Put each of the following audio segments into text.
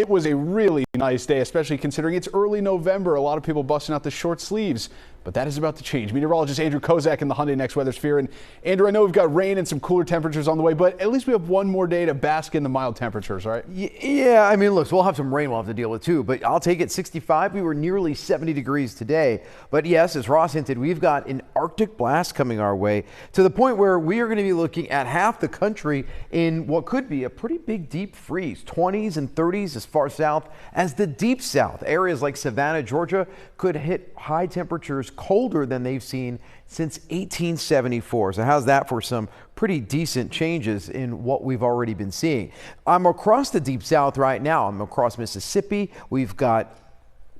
It was a really nice day, especially considering it's early November. A lot of people busting out the short sleeves, but that is about to change. Meteorologist Andrew Kozak in the Hyundai Next Weather Sphere. And Andrew, I know we've got rain and some cooler temperatures on the way, but at least we have one more day to bask in the mild temperatures, right? Yeah, I mean, look, so we'll have some rain we'll have to deal with too, but I'll take it. 65. We were nearly 70 degrees today. But yes, as Ross hinted, we've got an Arctic blast coming our way to the point where we are going to be looking at half the country in what could be a pretty big deep freeze. 20s and 30s as far south as the deep south. Areas like Savannah, Georgia could hit high temperatures colder than they've seen since 1874. So how's that for some pretty decent changes in what we've already been seeing? I'm across the deep south right now. I'm across Mississippi. We've got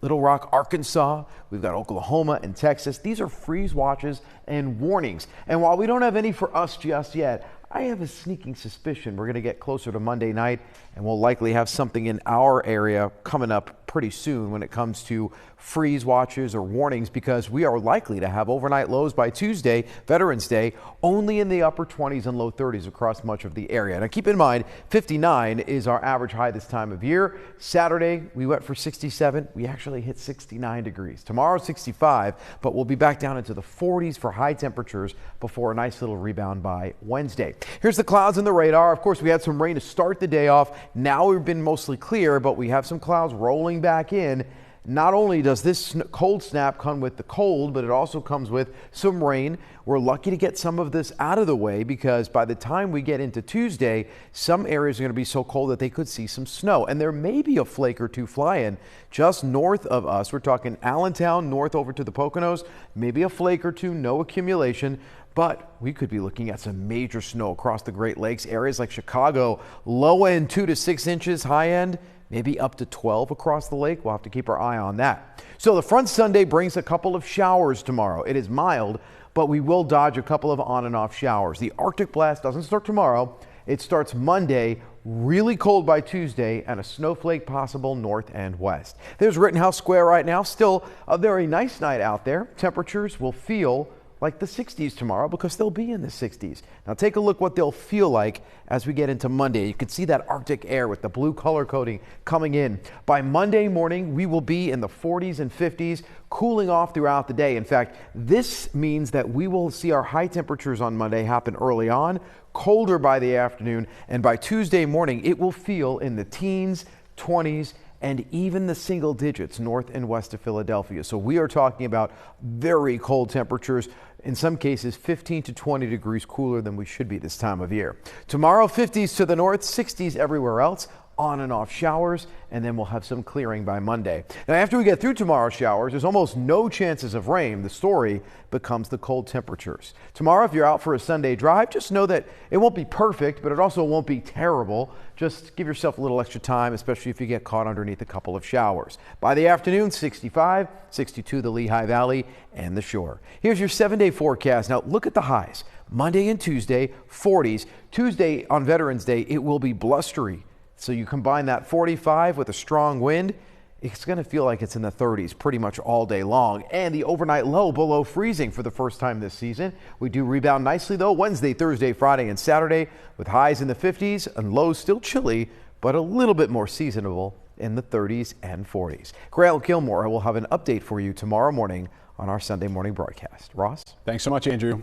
Little Rock, Arkansas. We've got Oklahoma and Texas. These are freeze watches and warnings. And while we don't have any for us just yet, I have a sneaking suspicion we're going to get closer to Monday night, and we'll likely have something in our area coming up pretty soon when it comes to freeze watches or warnings, because we are likely to have overnight lows by Tuesday, Veterans Day, only in the upper 20s and low 30s across much of the area. Now keep in mind, 59 is our average high this time of year. Saturday, we went for 67. We actually hit 69 degrees. Tomorrow, 65, but we'll be back down into the 40s for high temperatures before a nice little rebound by Wednesday. Here's the clouds and the radar. Of course, we had some rain to start the day off. Now we've been mostly clear, but we have some clouds rolling back in. Not only does this cold snap come with the cold, but it also comes with some rain. We're lucky to get some of this out of the way, because by the time we get into Tuesday, some areas are going to be so cold that they could see some snow. And there may be a flake or two flying just north of us. We're talking Allentown, north over to the Poconos, maybe a flake or two, no accumulation. But we could be looking at some major snow across the Great Lakes. Areas like Chicago, low end 2 to 6 inches, high end maybe up to 12 across the lake. We'll have to keep our eye on that. So the front Sunday brings a couple of showers tomorrow. It is mild, but we will dodge a couple of on and off showers. The Arctic blast doesn't start tomorrow. It starts Monday, really cold by Tuesday, and a snowflake possible north and west. There's Rittenhouse Square right now. Still a very nice night out there. Temperatures will feel like the 60s tomorrow, because they'll be in the 60s. Now take a look what they'll feel like as we get into Monday. You can see that Arctic air with the blue color coding coming in. By Monday morning, we will be in the 40s and 50s, cooling off throughout the day. In fact, this means that we will see our high temperatures on Monday happen early on, colder by the afternoon, and by Tuesday morning, it will feel in the teens, 20s, and even the single digits north and west of Philadelphia. So we are talking about very cold temperatures, in some cases 15 to 20 degrees cooler than we should be this time of year. Tomorrow, 50s to the north, 60s everywhere else. On and off showers, and then we'll have some clearing by Monday. Now, after we get through tomorrow's showers, there's almost no chances of rain. The story becomes the cold temperatures. Tomorrow, if you're out for a Sunday drive, just know that it won't be perfect, but it also won't be terrible. Just give yourself a little extra time, especially if you get caught underneath a couple of showers. By the afternoon, 65, 62 the Lehigh Valley and the shore. Here's your 7-day forecast. Now, look at the highs. Monday and Tuesday, 40s. Tuesday on Veterans Day, it will be blustery. So you combine that 45 with a strong wind, it's going to feel like it's in the 30s pretty much all day long. And the overnight low below freezing for the first time this season. We do rebound nicely, though, Wednesday, Thursday, Friday, and Saturday, with highs in the 50s and lows still chilly, but a little bit more seasonable in the 30s and 40s. Grail Gilmore will have an update for you tomorrow morning on our Sunday morning broadcast. Ross? Thanks so much, Andrew.